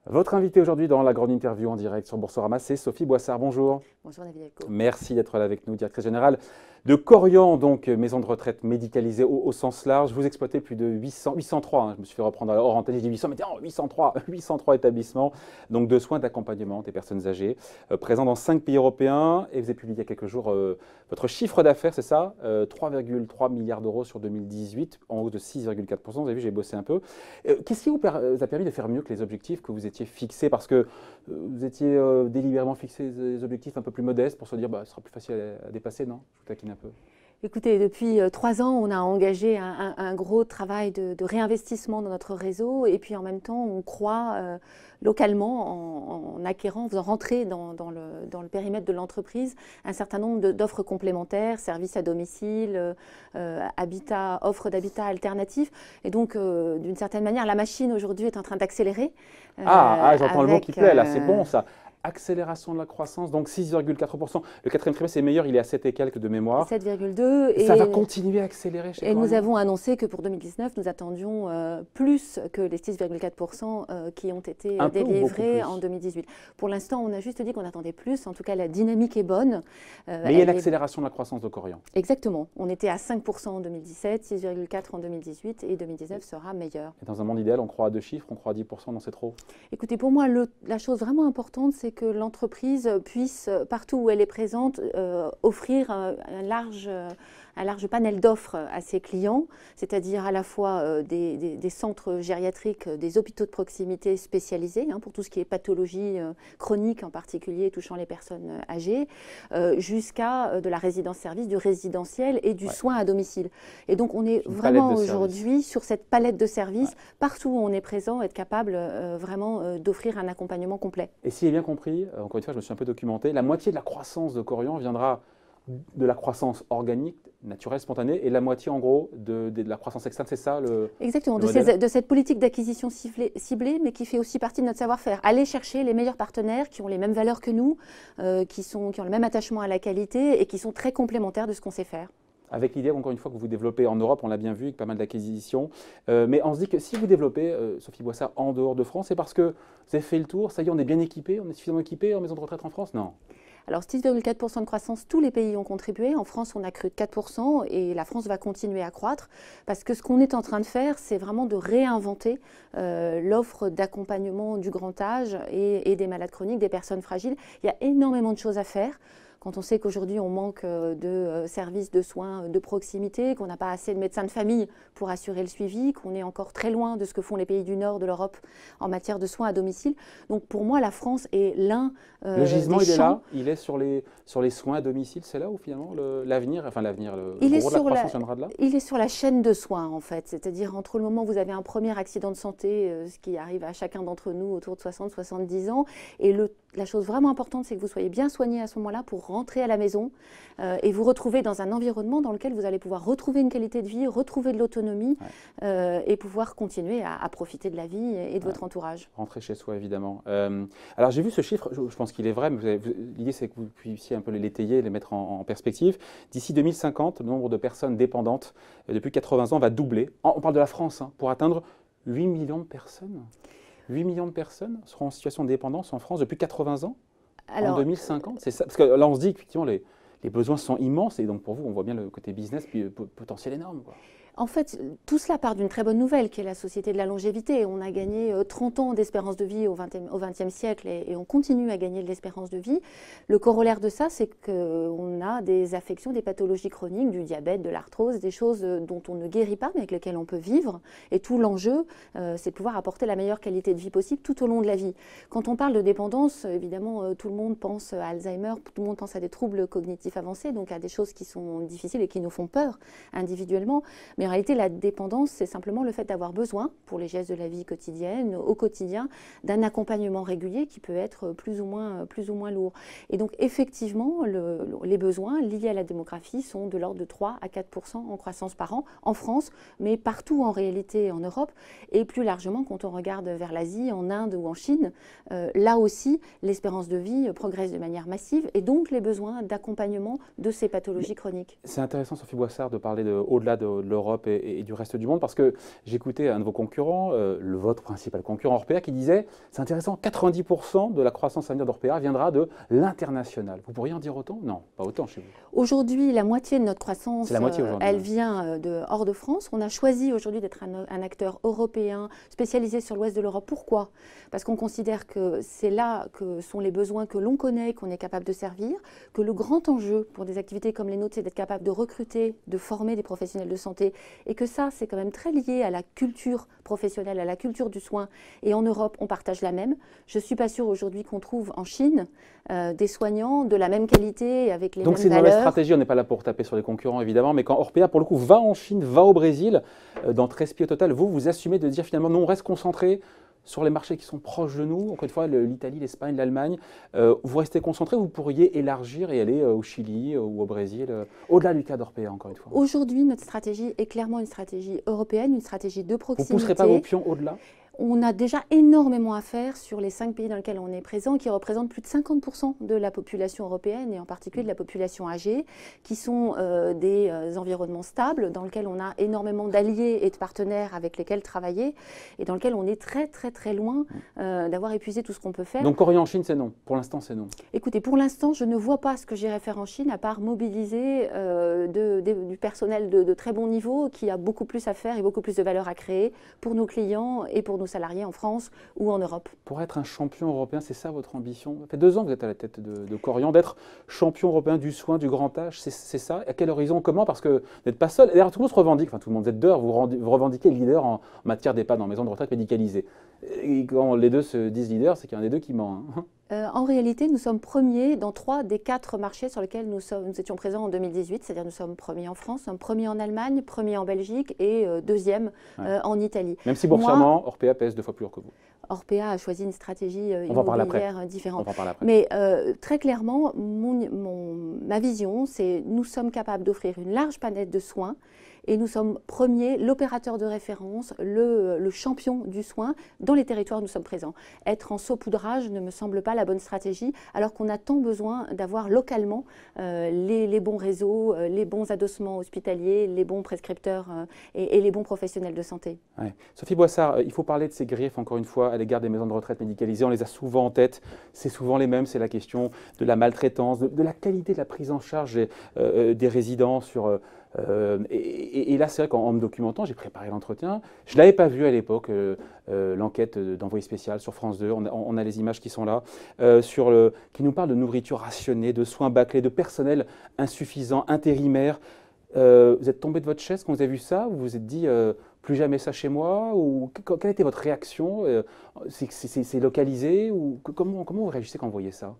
Votre invitée aujourd'hui dans la grande interview en direct sur Boursorama, c'est Sophie Boissard. Bonjour. Bonjour David Elko. Merci d'être là avec nous, directrice générale de Korian, donc maison de retraite médicalisée au sens large. Vous exploitez plus de 803, je me suis fait reprendre hors antenne, j'ai dit 800, mais tiens, 803 établissements donc de soins d'accompagnement des personnes âgées, présents dans 5 pays européens. Et vous avez publié il y a quelques jours votre chiffre d'affaires, c'est ça, 3,3 milliards d'euros sur 2018, en hausse de 6,4%. Vous avez vu, j'ai bossé un peu. Qu'est-ce qui vous a permis de faire mieux que les objectifs que vous étiez fixés? Parce que vous étiez délibérément fixé des objectifs un peu plus modestes pour se dire ce sera plus facile à dépasser, non? Je vous taquine un peu. Écoutez, depuis 3 ans, on a engagé un gros travail de réinvestissement dans notre réseau et puis en même temps, on croit localement en acquérant, en faisant rentrer dans le périmètre de l'entreprise un certain nombre d'offres complémentaires, services à domicile, offres d'habitat alternatifs. Et donc, d'une certaine manière, la machine aujourd'hui est en train d'accélérer. J'entends le mot qui plaît, là, c'est bon ça. Accélération de la croissance, donc 6,4%. Le quatrième trimestre est meilleur, il est à 7 et quelques de mémoire. 7,2. Et ça va continuer à accélérer chez Korian. Et nous avons annoncé que pour 2019, nous attendions plus que les 6,4% qui ont été délivrés en 2018. Pour l'instant, on a juste dit qu'on attendait plus. En tout cas, la dynamique est bonne. Mais il y a une accélération de la croissance de Korian. Exactement. On était à 5% en 2017, 6,4% en 2018 et 2019 sera meilleur. Et dans un monde idéal, on croit à 2 chiffres, on croit à 10%, non, c'est trop? Écoutez, pour moi, la chose vraiment importante, c'est que l'entreprise puisse, partout où elle est présente, offrir un large panel d'offres à ses clients, c'est-à-dire à la fois des centres gériatriques, des hôpitaux de proximité spécialisés, pour tout ce qui est pathologie chronique en particulier touchant les personnes âgées, jusqu'à de la résidence-service, du résidentiel et du soin à domicile. Et donc on est vraiment aujourd'hui sur cette palette de services, partout où on est présent, être capable vraiment d'offrir un accompagnement complet. Et si j'ai bien compris, encore une fois, je me suis un peu documenté, la moitié de la croissance de Korian viendra de la croissance organique, naturelle, spontanée, et la moitié, en gros, de la croissance externe, c'est ça Exactement, de cette politique d'acquisition ciblée, mais qui fait aussi partie de notre savoir-faire. Aller chercher les meilleurs partenaires qui ont les mêmes valeurs que nous, qui ont le même attachement à la qualité et qui sont très complémentaires de ce qu'on sait faire. Avec l'idée, encore une fois, que vous développez en Europe, on l'a bien vu, avec pas mal d'acquisitions. Mais on se dit que si vous développez, Sophie Boissard, en dehors de France, c'est parce que vous avez fait le tour, ça y est, on est bien équipé, on est suffisamment équipé en maison de retraite en France? Non. Alors 6,4% de croissance, tous les pays ont contribué. En France, on a cru de 4% et la France va continuer à croître parce que ce qu'on est en train de faire, c'est vraiment de réinventer l'offre d'accompagnement du grand âge et des malades chroniques, des personnes fragiles. Il y a énormément de choses à faire. Quand on sait qu'aujourd'hui on manque de services de soins de proximité, qu'on n'a pas assez de médecins de famille pour assurer le suivi, qu'on est encore très loin de ce que font les pays du nord de l'Europe en matière de soins à domicile. Donc pour moi, la France est l'un le gisement, il est là, il est sur les soins à domicile, c'est là où finalement l'avenir, le gros de la croissance viendra de là? Il est sur la chaîne de soins en fait, c'est-à-dire entre le moment où vous avez un premier accident de santé, ce qui arrive à chacun d'entre nous autour de 60-70 ans, et la chose vraiment importante, c'est que vous soyez bien soigné à ce moment-là pour rentrer à la maison et vous retrouver dans un environnement dans lequel vous allez pouvoir retrouver une qualité de vie, retrouver de l'autonomie et pouvoir continuer à profiter de la vie et de votre entourage. Rentrer chez soi, évidemment. Alors j'ai vu ce chiffre, je pense qu'il est vrai, mais l'idée c'est que vous puissiez un peu l'étayer, les mettre en perspective. D'ici 2050, le nombre de personnes dépendantes depuis 80 ans va doubler. On parle de la France, pour atteindre 8 millions de personnes. 8 millions de personnes seront en situation de dépendance en France depuis 80 ans en 2050. C'est ça, parce que là on se dit qu'effectivement les besoins sont immenses et donc pour vous on voit bien le côté business puis potentiel énorme, quoi. En fait, tout cela part d'une très bonne nouvelle qui est la Société de la longévité. On a gagné 30 ans d'espérance de vie au XXe siècle et on continue à gagner de l'espérance de vie. Le corollaire de ça, c'est qu'on a des affections, des pathologies chroniques, du diabète, de l'arthrose, des choses dont on ne guérit pas mais avec lesquelles on peut vivre. Et tout l'enjeu, c'est de pouvoir apporter la meilleure qualité de vie possible tout au long de la vie. Quand on parle de dépendance, évidemment, tout le monde pense à Alzheimer, tout le monde pense à des troubles cognitifs avancés, donc à des choses qui sont difficiles et qui nous font peur individuellement. Mais en réalité, la dépendance, c'est simplement le fait d'avoir besoin, pour les gestes de la vie quotidienne, au quotidien, d'un accompagnement régulier qui peut être plus ou moins lourd. Et donc, effectivement, les besoins liés à la démographie sont de l'ordre de 3 à 4% en croissance par an, en France, mais partout en réalité en Europe. Et plus largement, quand on regarde vers l'Asie, en Inde ou en Chine, là aussi, l'espérance de vie progresse de manière massive et donc les besoins d'accompagnement de ces pathologies chroniques. C'est intéressant, Sophie Boissard, de parler au-delà de l'Europe l'Europe et du reste du monde, parce que j'écoutais un de vos concurrents, votre principal concurrent Orpea, qui disait, c'est intéressant, 90% de la croissance à venir d'Orpea viendra de l'international. Vous pourriez en dire autant? Non, pas autant chez vous. Aujourd'hui, la moitié de notre croissance, elle ouais. vient hors de France. On a choisi aujourd'hui d'être un acteur européen spécialisé sur l'ouest de l'Europe. Pourquoi? Parce qu'on considère que c'est là que sont les besoins que l'on connaît, qu'on est capable de servir, que le grand enjeu pour des activités comme les nôtres, c'est d'être capable de recruter, de former des professionnels de santé, et que ça, c'est quand même très lié à la culture professionnelle, à la culture du soin. Et en Europe, on partage la même. Je ne suis pas sûre aujourd'hui qu'on trouve en Chine des soignants de la même qualité, avec les mêmes valeurs. Donc c'est une mauvaise stratégie, on n'est pas là pour taper sur les concurrents évidemment, mais quand Orpea pour le coup va en Chine, va au Brésil, dans 13 pays au total, vous assumez de dire finalement non, on reste concentré sur les marchés qui sont proches de nous, encore une fois l'Italie, l'Espagne, l'Allemagne, vous restez concentré, vous pourriez élargir et aller au Chili ou au Brésil, au-delà du cas d'Orpea encore une fois. Aujourd'hui, notre stratégie est clairement une stratégie européenne, une stratégie de proximité. Vous ne pousserez pas vos pions au-delà? On a déjà énormément à faire sur les 5 pays dans lesquels on est présent, qui représentent plus de 50% de la population européenne, et en particulier de la population âgée, qui sont des environnements stables, dans lesquels on a énormément d'alliés et de partenaires avec lesquels travailler, et dans lesquels on est très très très loin d'avoir épuisé tout ce qu'on peut faire. Donc Corée en Chine, c'est non? Pour l'instant, c'est non? Écoutez, pour l'instant, je ne vois pas ce que j'irai faire en Chine, à part mobiliser du personnel de très bon niveau, qui a beaucoup plus à faire et beaucoup plus de valeur à créer pour nos clients et pour nos salariés en France ou en Europe. Pour être un champion européen, c'est ça votre ambition? Ça fait 2 ans que vous êtes à la tête de Korian, d'être champion européen du soin, du grand âge, c'est ça? À quel horizon? Comment? Parce que vous n'êtes pas seul. D'ailleurs, tout le monde se revendique, enfin tout le monde, vous êtes deux, vous revendiquez le leader en matière d'EHPAD, en maison de retraite médicalisée. Et quand les deux se disent leaders, c'est qu'il y en a des deux qui ment. Hein. En réalité, nous sommes premiers dans 3 des 4 marchés sur lesquels nous étions présents en 2018, c'est-à-dire nous sommes premiers en France, nous sommes premiers en Allemagne, premiers en Belgique et deuxième en Italie. Même si boursièrement, Orpea pèse 2 fois plus lourd que vous. Orpea a choisi une stratégie immobilière différente. On va en parler après. Mais très clairement, ma vision, c'est nous sommes capables d'offrir une large palette de soins et nous sommes premiers, l'opérateur de référence, le champion du soin dans les territoires où nous sommes présents. Être en saupoudrage ne me semble pas la bonne stratégie, alors qu'on a tant besoin d'avoir localement les bons réseaux, les bons adossements hospitaliers, les bons prescripteurs et les bons professionnels de santé. Ouais. Sophie Boissard, il faut parler de ces griefs, encore une fois, à l'égard des maisons de retraite médicalisées. On les a souvent en tête, c'est souvent les mêmes, c'est la question de la maltraitance, de la qualité de la prise en charge des résidents sur... et là, c'est vrai qu'en me documentant, j'ai préparé l'entretien. Je ne l'avais pas vu à l'époque, l'enquête d'envoyé spécial sur France 2. On a les images qui sont là, qui nous parle de nourriture rationnée, de soins bâclés, de personnel insuffisant, intérimaire. Vous êtes tombé de votre chaise quand vous avez vu ça? Vous vous êtes dit plus jamais ça chez moi? Ou quelle était votre réaction? C'est localisé? Ou comment vous réagissez quand vous voyez ça?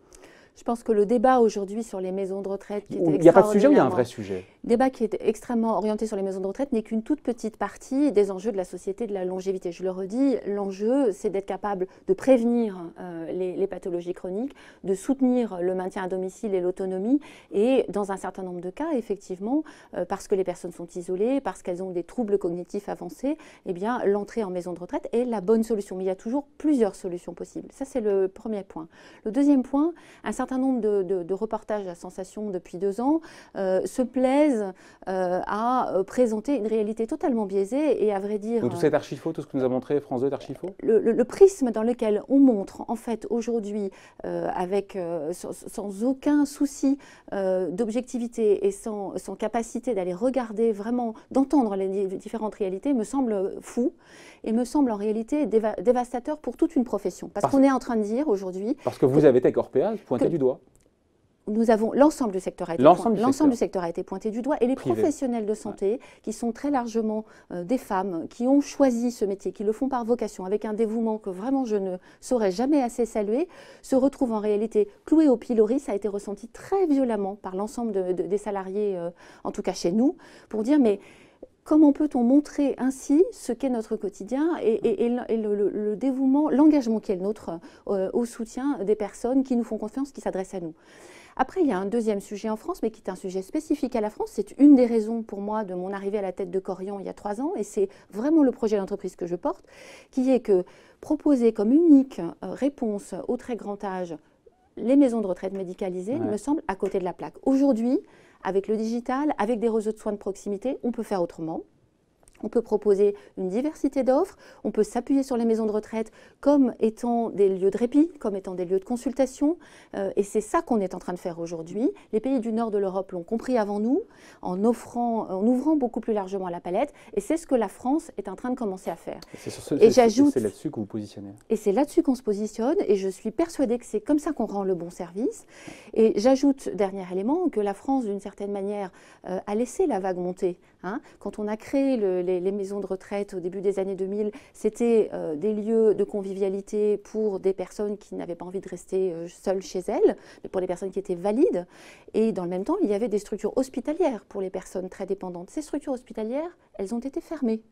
Je pense que le débat aujourd'hui sur les maisons de retraite, il n'y a pas de sujet ou il y a un vrai sujet? Le débat qui est extrêmement orienté sur les maisons de retraite n'est qu'une toute petite partie des enjeux de la société de la longévité. Je le redis, l'enjeu, c'est d'être capable de prévenir les pathologies chroniques, de soutenir le maintien à domicile et l'autonomie, et dans un certain nombre de cas, effectivement, parce que les personnes sont isolées, parce qu'elles ont des troubles cognitifs avancés, eh bien, l'entrée en maison de retraite est la bonne solution. Mais il y a toujours plusieurs solutions possibles. Ça, c'est le premier point. Le deuxième point, un certain nombre de reportages à sensation depuis 2 ans se plaisent à présenter une réalité totalement biaisée et à vrai dire... Donc tout ça est archi-faux, tout ce que nous a montré France 2 est archi-faux? Le prisme dans lequel on montre en fait aujourd'hui sans aucun souci d'objectivité et sans capacité d'aller regarder vraiment, d'entendre les différentes réalités me semble fou et me semble en réalité dévastateur pour toute une profession. Parce qu'on est en train de dire aujourd'hui... Parce que vous avez été avec Orpea pointé du doigt. Nous avons l'ensemble du secteur a été pointé du doigt et les professionnels de santé qui sont très largement des femmes qui ont choisi ce métier, qui le font par vocation avec un dévouement que vraiment je ne saurais jamais assez saluer, se retrouvent en réalité cloués au pilori. Ça a été ressenti très violemment par l'ensemble des salariés, en tout cas chez nous, pour dire mais comment peut-on montrer ainsi ce qu'est notre quotidien et le dévouement, l'engagement qui est le nôtre au soutien des personnes qui nous font confiance, qui s'adressent à nous. Après, il y a un deuxième sujet en France, mais qui est un sujet spécifique à la France. C'est une des raisons pour moi de mon arrivée à la tête de Korian il y a 3 ans, et c'est vraiment le projet d'entreprise que je porte, qui est que proposer comme unique réponse au très grand âge les maisons de retraite médicalisées me semble à côté de la plaque. Aujourd'hui, avec le digital, avec des réseaux de soins de proximité, on peut faire autrement. On peut proposer une diversité d'offres, on peut s'appuyer sur les maisons de retraite comme étant des lieux de répit, comme étant des lieux de consultation. Et c'est ça qu'on est en train de faire aujourd'hui. Les pays du nord de l'Europe l'ont compris avant nous, en ouvrant beaucoup plus largement la palette. Et c'est ce que la France est en train de commencer à faire. C'est là-dessus que vous positionnez. Et c'est là-dessus qu'on se positionne. Et je suis persuadée que c'est comme ça qu'on rend le bon service. Et j'ajoute, dernier élément, que la France, d'une certaine manière, a laissé la vague monter. Quand on a créé les maisons de retraite au début des années 2000, c'était des lieux de convivialité pour des personnes qui n'avaient pas envie de rester seules chez elles, mais pour les personnes qui étaient valides. Et dans le même temps, il y avait des structures hospitalières pour les personnes très dépendantes. Ces structures hospitalières, elles ont été fermées.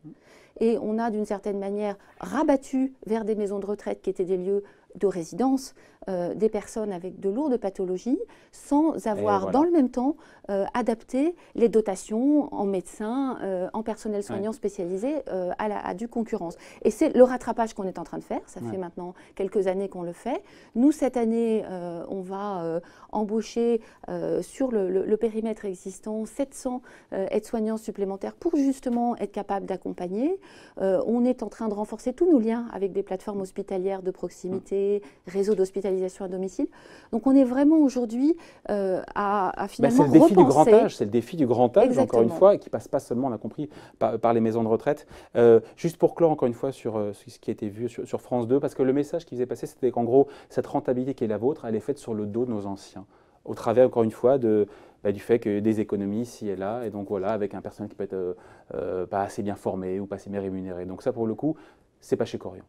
Et on a d'une certaine manière rabattu vers des maisons de retraite qui étaient des lieux de résidence des personnes avec de lourdes pathologies sans avoir dans le même temps adapté les dotations en médecins, en personnel soignant spécialisé à due concurrence. Et c'est le rattrapage qu'on est en train de faire. Ça fait maintenant quelques années qu'on le fait. Nous, cette année, on va embaucher sur le périmètre existant 700 aides-soignants supplémentaires pour justement être capable d'accompagner. On est en train de renforcer tous nos liens avec des plateformes hospitalières de proximité, réseau d'hospitalisation à domicile. Donc on est vraiment aujourd'hui à finalement c'est le défi repenser. Du grand âge, c'est le défi du grand âge, Exactement. encore une fois, et qui passe pas seulement, on l'a compris, par les maisons de retraite. Juste pour clore encore une fois sur ce qui a été vu sur France 2, parce que le message qui faisait passer, c'était qu'en gros, cette rentabilité qui est la vôtre, elle est faite sur le dos de nos anciens, au travers, encore une fois, du fait que des économies ici et là, et donc voilà, avec un personnel qui peut être pas assez bien formé ou pas assez bien rémunéré. Donc ça, pour le coup, c'est pas chez Korian.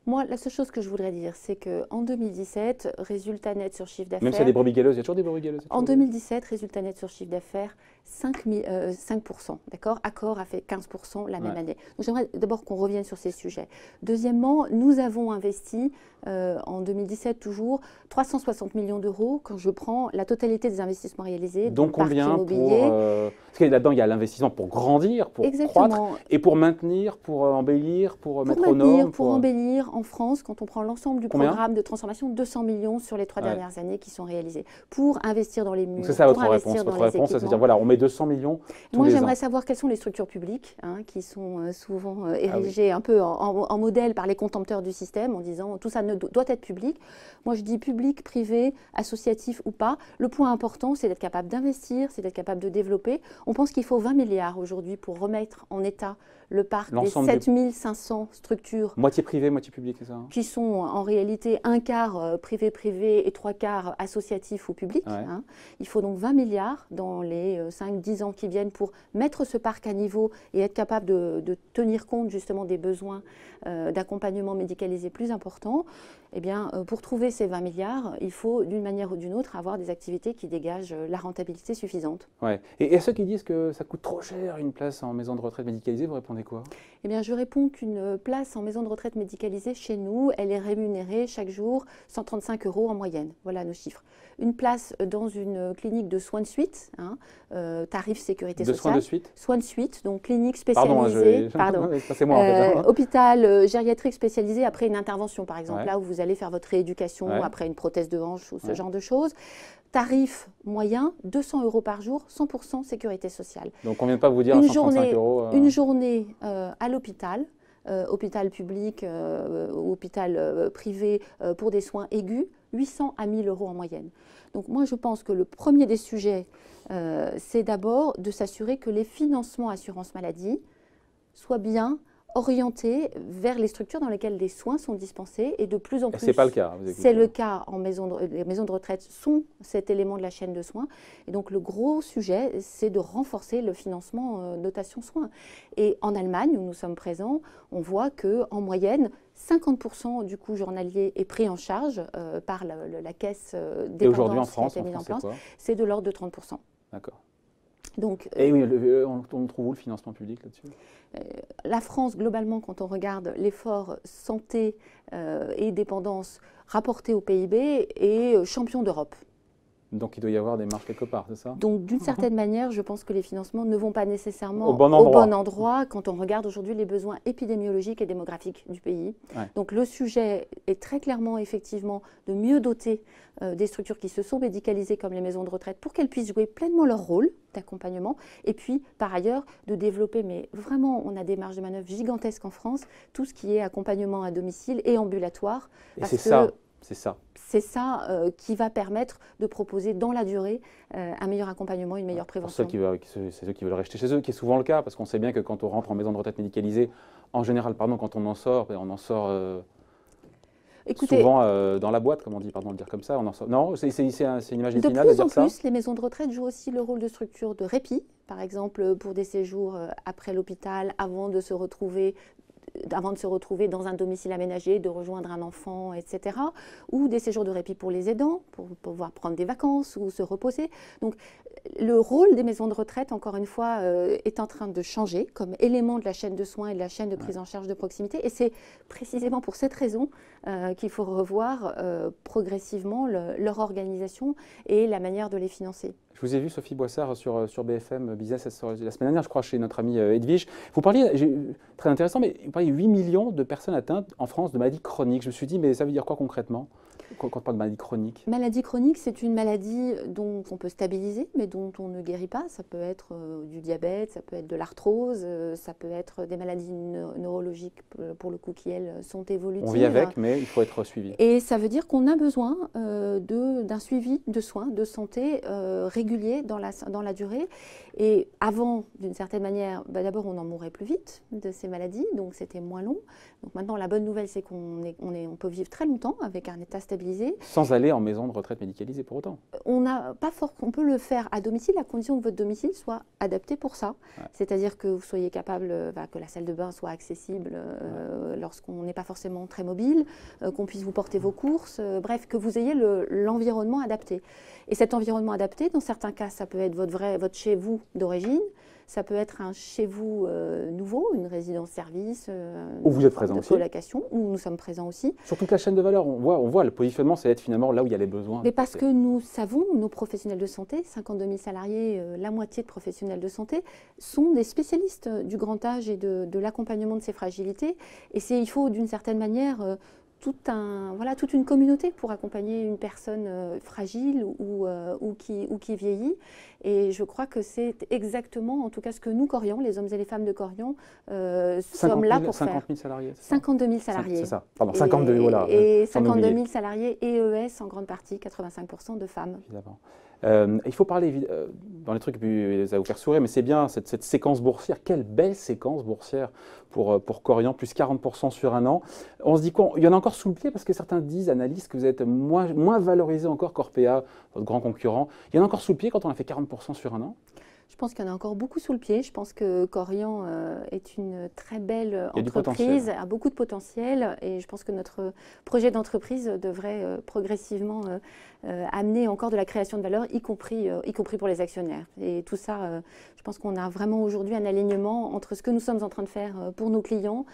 Moi, la seule chose que je voudrais dire, c'est qu'en 2017, résultat net sur chiffre d'affaires… Même s'il y a des brebis galeuses, il y a toujours des brebis galeuses. En 2017, résultat net sur chiffre d'affaires, 5%, d'accord. Accor a fait 15% la même année. Donc j'aimerais d'abord qu'on revienne sur ces sujets. Deuxièmement, nous avons investi en 2017 toujours 360 millions d'euros quand je prends la totalité des investissements réalisés. Donc combien pour… Parce que là-dedans, il y a l'investissement pour grandir, pour croître, et pour maintenir, pour embellir, pour mettre aux normes. Pour embellir en France, quand on prend l'ensemble du programme de transformation, 200 millions sur les 3 dernières années qui sont réalisés. Pour investir dans les murs, c'est ça pour votre réponse. Votre réponse, c'est de dire, voilà, on met 200 millions tous Moi, les ans. j'aimerais savoir quelles sont les structures publiques qui sont souvent érigées un peu en modèle par les contempteurs du système en disant tout ça doit être public. Moi, je dis public, privé, associatif ou pas. Le point important, c'est d'être capable d'investir, c'est d'être capable de développer. On pense qu'il faut 20 milliards aujourd'hui pour remettre en état le parc des 7500 structures. Moitié privé, moitié public, c'est ça qui sont en réalité un quart privé-privé et 3 quarts associatifs ou publics. Il faut donc 20 milliards dans les 5-10 ans qui viennent pour mettre ce parc à niveau et être capable de tenir compte justement des besoins d'accompagnement médicalisé plus importants. Eh bien, pour trouver ces 20 milliards, il faut d'une manière ou d'une autre avoir des activités qui dégagent la rentabilité suffisante. Ouais. Et à ceux qui disent que ça coûte trop cher une place en maison de retraite médicalisée, vous répondez quoi? Eh bien, je réponds qu'une place en maison de retraite médicalisée chez nous, elle est rémunérée chaque jour 135 € en moyenne. Voilà nos chiffres. Une place dans une clinique de soins de suite, tarif sécurité sociale. De soins de suite? Soins de suite, donc clinique spécialisée. Pardon, c'est moi en fait. Hôpital gériatrique spécialisé après une intervention, par exemple, là où vous allez faire votre rééducation après une prothèse de hanche ou ce genre de choses. Tarif moyen, 200 € par jour, 100% sécurité sociale. Donc on ne vient pas vous dire 135 €. Une journée à l'hôpital, hôpital public ou hôpital privé pour des soins aigus, 800 à 1000 € en moyenne. Donc moi je pense que le premier des sujets, c'est d'abord de s'assurer que les financements assurance maladie soient bien orientés vers les structures dans lesquelles les soins sont dispensés et de plus en plus. Ce n'est pas le cas. C'est le cas en les maisons de retraite sont cet élément de la chaîne de soins. Et donc le gros sujet, c'est de renforcer le financement dotation soins. Et en Allemagne, où nous sommes présents, on voit qu'en moyenne, 50% du coût journalier est pris en charge par la caisse dépendance. Et aujourd'hui en France, c'est de l'ordre de 30%. D'accord. Donc, et oui, on trouve où le financement public là-dessus? La France, globalement, quand on regarde l'effort santé et dépendance rapporté au PIB, est champion d'Europe. Donc il doit y avoir des marges quelque part, c'est ça? Donc d'une certaine manière, je pense que les financements ne vont pas nécessairement au bon endroit, quand on regarde aujourd'hui les besoins épidémiologiques et démographiques du pays. Ouais. Donc le sujet est très clairement effectivement de mieux doter des structures qui se sont médicalisées comme les maisons de retraite pour qu'elles puissent jouer pleinement leur rôle d'accompagnement. Et puis par ailleurs de développer, mais vraiment on a des marges de manœuvre gigantesques en France, tout ce qui est accompagnement à domicile et ambulatoire. Et c'est ça. C'est ça. C'est ça qui va permettre de proposer dans la durée un meilleur accompagnement, une meilleure prévention. C'est ceux qui veulent rester chez eux, qui est souvent le cas, parce qu'on sait bien que quand on rentre en maison de retraite médicalisée, en général, quand on en sort, on en sort Écoutez, souvent dans la boîte, comme on dit, pardon de dire comme ça. On en sort. Non, c'est une image d'épinal de dire ça. plus en plus, les maisons de retraite jouent aussi le rôle de structure de répit, par exemple pour des séjours après l'hôpital, avant de se retrouver dans un domicile aménagé, de rejoindre un enfant, etc. Ou des séjours de répit pour les aidants, pour pouvoir prendre des vacances ou se reposer. Donc le rôle des maisons de retraite, encore une fois, est en train de changer comme élément de la chaîne de soins et de la chaîne de prise en charge de proximité. Et c'est précisément pour cette raison qu'il faut revoir progressivement leur organisation et la manière de les financer. Je vous ai vu, Sophie Boissard, sur BFM Business la semaine dernière, je crois, chez notre amie Edwige. Vous parliez, très intéressant, mais vous parliez de 8 millions de personnes atteintes en France de maladies chroniques. Je me suis dit, mais ça veut dire quoi concrètement quand on parle de maladie chronique? Maladie chronique, c'est une maladie dont on peut stabiliser, mais dont on ne guérit pas. Ça peut être du diabète, ça peut être de l'arthrose, ça peut être des maladies neurologiques, pour le coup, qui, elles, sont évolutives. On vit avec, mais il faut être suivi. Et ça veut dire qu'on a besoin d'un suivi de soins, de santé régulier dans la durée. Et avant, d'une certaine manière, d'abord, on en mourait plus vite de ces maladies, donc c'était moins long. Donc maintenant, la bonne nouvelle, c'est qu'on peut vivre très longtemps avec un état stabilisé. Sans aller en maison de retraite médicalisée pour autant. On peut le faire à domicile, à condition que votre domicile soit adapté pour ça. Ouais. C'est-à-dire que vous soyez capable, que la salle de bain soit accessible lorsqu'on n'est pas forcément très mobile, qu'on puisse vous porter vos courses, bref, que vous ayez l'environnement adapté. Et cet environnement adapté, dans certains cas, ça peut être votre chez vous d'origine. Ça peut être un chez vous nouveau, une résidence-service, où vous êtes présent de aussi, colocation, où nous sommes présents aussi. Sur toute la chaîne de valeur, on voit le positionnement, c'est être finalement là où il y a les besoins. Mais parce que nous savons, nos professionnels de santé, 52 000 salariés, la moitié de professionnels de santé, sont des spécialistes du grand âge et de l'accompagnement de ces fragilités. Et il faut d'une certaine manière toute une communauté pour accompagner une personne fragile ou qui vieillit. Et je crois que c'est exactement, en tout cas, ce que nous, Korian, les hommes et les femmes de Korian, sommes là pour 50 000 faire. salariés, 52 000 salariés. C'est ça, pardon, 52 000, voilà. Et 52 000 salariés et ES, en grande partie, 85% de femmes. Évidemment. Il faut parler, dans les trucs, ça va vous faire sourire, mais c'est bien cette séquence boursière. Quelle belle séquence boursière pour Korian, plus 40% sur un an. On se dit quoi? Il y en a encore sous le pied parce que certains disent, analysent, que vous êtes moins valorisé encore qu'Orpea, votre grand concurrent. Il y en a encore sous le pied quand on a fait 40% sur un an? Je pense qu'il y en a encore beaucoup sous le pied. Je pense que Korian est une très belle entreprise, a beaucoup de potentiel et je pense que notre projet d'entreprise devrait progressivement amener encore de la création de valeur, y compris pour les actionnaires. Et tout ça, je pense qu'on a vraiment aujourd'hui un alignement entre ce que nous sommes en train de faire pour nos clients,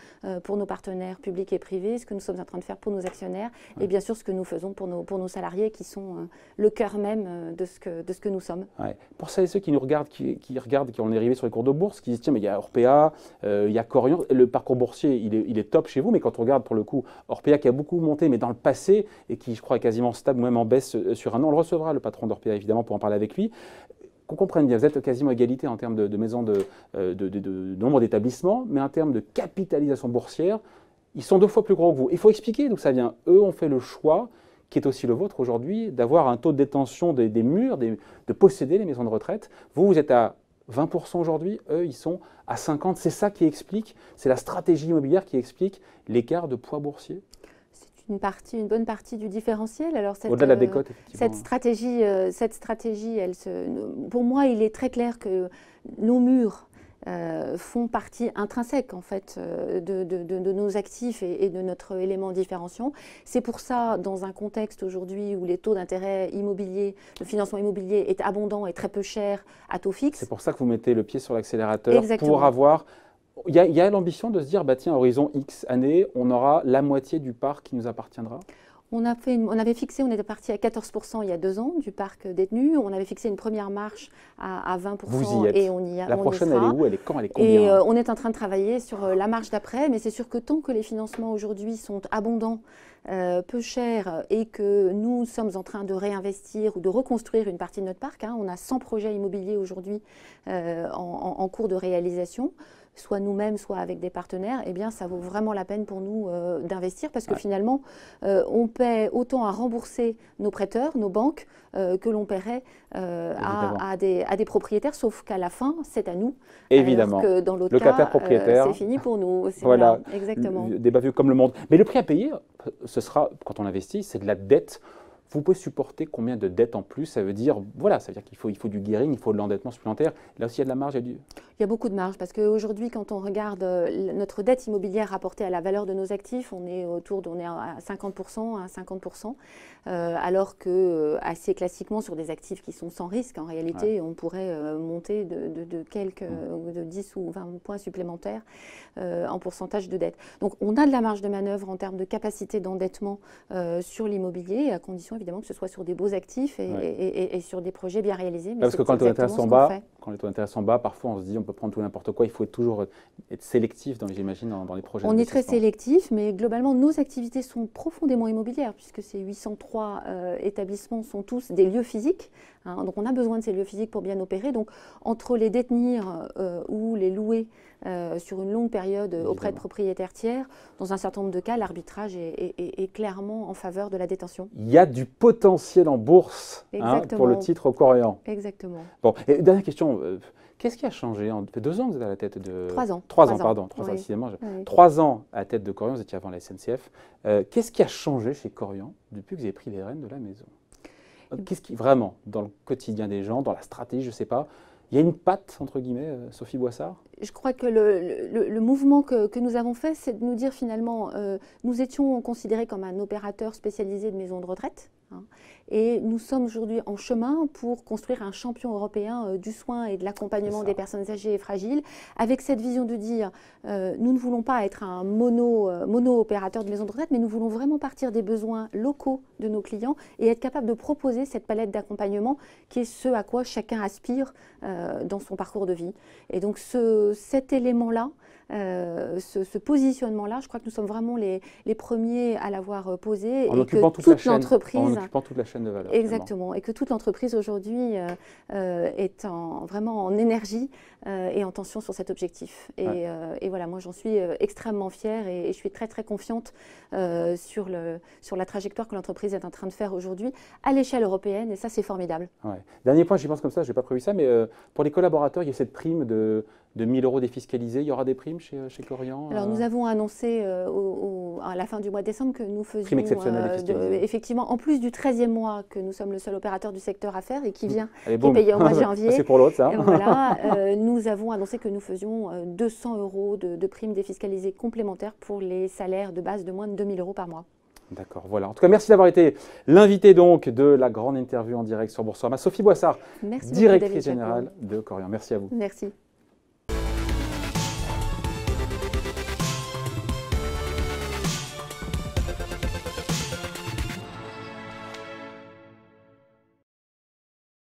pour nos partenaires publics et privés, ce que nous sommes en train de faire pour nos actionnaires et bien sûr ce que nous faisons pour nos salariés qui sont le cœur même de ce que nous sommes. Ouais. Pour celles et ceux qui nous regardent, qui on est arrivé sur les cours de bourse, qui disent tiens mais il y a Orpea, il y a Korian, le parcours boursier il est top chez vous, mais quand on regarde pour le coup Orpea qui a beaucoup monté mais dans le passé et qui je crois est quasiment stable ou même en baisse sur un an, on le recevra le patron d'Orpea évidemment pour en parler avec lui. Qu'on comprenne bien, vous êtes quasiment à égalité en termes de maisons, de nombre d'établissements, mais en termes de capitalisation boursière, ils sont 2 fois plus gros que vous. Il faut expliquer d'où ça vient. Eux ont fait le choix, qui est aussi le vôtre aujourd'hui, d'avoir un taux de détention des murs, de posséder les maisons de retraite. Vous êtes à 20% aujourd'hui, eux, ils sont à 50%. C'est ça qui explique, c'est la stratégie immobilière qui explique l'écart de poids boursier. Une bonne partie du différentiel. Alors au-delà de la décote, effectivement. Cette stratégie, pour moi, il est très clair que nos murs font partie intrinsèque en fait de nos actifs et de notre élément différenciant. C'est pour ça, dans un contexte aujourd'hui où les taux d'intérêt immobilier, le financement immobilier est abondant et très peu cher à taux fixe. C'est pour ça que vous mettez le pied sur l'accélérateur pour avoir. Il y a l'ambition de se dire, bah tiens, horizon X années, on aura la moitié du parc qui nous appartiendra. On avait fixé, on était parti à 14% il y a 2 ans du parc détenu. On avait fixé une première marche à 20%. Vous y êtes. Et on y La prochaine, y sera. elle est où? Elle est quand? Elle est combien? Et on est en train de travailler sur la marche d'après. Mais c'est sûr que tant que les financements aujourd'hui sont abondants, peu chers, et que nous sommes en train de réinvestir ou de reconstruire une partie de notre parc, on a 100 projets immobiliers aujourd'hui en cours de réalisation, soit nous-mêmes, soit avec des partenaires, eh bien, ça vaut vraiment la peine pour nous d'investir parce que finalement, on paie autant à rembourser nos prêteurs, nos banques, que l'on paierait à des propriétaires, sauf qu'à la fin, c'est à nous. Évidemment. Alors que dans l'autre Locataire, cas, propriétaire. c'est fini pour nous. Voilà, exactement. Débat vieux comme le monde. Mais le prix à payer, ce sera, quand on investit, c'est de la dette. Vous pouvez supporter combien de dettes en plus? Ça veut dire, voilà, ça veut dire qu'il faut du gearing, il faut de l'endettement supplémentaire. Là aussi, il y a de la marge. Il y a beaucoup de marge parce qu'aujourd'hui, quand on regarde notre dette immobilière rapportée à la valeur de nos actifs, on est à 50%, alors que assez classiquement sur des actifs qui sont sans risque, en réalité, on pourrait monter de 10 ou 20 points supplémentaires en pourcentage de dette. Donc, on a de la marge de manœuvre en termes de capacité d'endettement sur l'immobilier, à condition évidemment que ce soit sur des beaux actifs et sur des projets bien réalisés. Mais parce que quand les taux d'intérêt sont bas, parfois on se dit on peut prendre tout n'importe quoi, il faut toujours être sélectif, j'imagine, dans les projets. On est très sélectif, mais globalement nos activités sont profondément immobilières puisque ces 803 établissements sont tous des lieux physiques. Donc on a besoin de ces lieux physiques pour bien opérer. Donc entre les détenir ou les louer sur une longue période auprès de propriétaires tiers, dans un certain nombre de cas, l'arbitrage est clairement en faveur de la détention. Il y a du potentiel en bourse pour le titre Korian. Exactement. Bon, et dernière question, qu'est-ce qui a changé? Ça fait 2 ans que vous êtes à la tête de… 3 ans. 3 ans, pardon. 3 ans, décidément. 3 ans à la tête de Korian, vous étiez avant la SNCF. Qu'est-ce qui a changé chez Korian depuis que vous avez pris les rênes de la maison? Qu'est-ce qui, vraiment, dans le quotidien des gens, dans la stratégie, je ne sais pas, il y a une patte, entre guillemets, Sophie Boissard? Je crois que le mouvement que nous avons fait, c'est de nous dire finalement, nous étions considérés comme un opérateur spécialisé de maisons de retraite. Et nous sommes aujourd'hui en chemin pour construire un champion européen du soin et de l'accompagnement des personnes âgées et fragiles, avec cette vision de dire, nous ne voulons pas être un mono-opérateur de maisons de retraite, mais nous voulons vraiment partir des besoins locaux de nos clients et être capable de proposer cette palette d'accompagnement qui est ce à quoi chacun aspire dans son parcours de vie. Et donc cet élément-là, ce positionnement-là, je crois que nous sommes vraiment les premiers à l'avoir posé. En occupant toute la chaîne de valeur. Exactement, et que toute l'entreprise aujourd'hui est vraiment en énergie et en tension sur cet objectif. Et voilà, moi j'en suis extrêmement fière et je suis très très confiante sur la trajectoire que l'entreprise est en train de faire aujourd'hui à l'échelle européenne, et ça c'est formidable. Dernier point, j'y pense comme ça, je n'ai pas prévu ça, mais pour les collaborateurs, il y a cette prime de 1 000 € défiscalisés. Il y aura des primes chez Korian? Alors nous avons annoncé à la fin du mois de décembre que nous faisions, effectivement, en plus du 13e mois que nous sommes le seul opérateur du secteur à faire et qui vient, qui est payé au mois de janvier. C'est pour l'autre, ça. Voilà, nous avons annoncé que nous faisions 200 € de primes défiscalisées complémentaires pour les salaires de base de moins de 2 000 € par mois. D'accord, voilà. En tout cas, merci d'avoir été l'invité donc de la grande interview en direct sur Boursorama. Sophie Boissard, directrice générale de Korian. Merci à vous. Merci.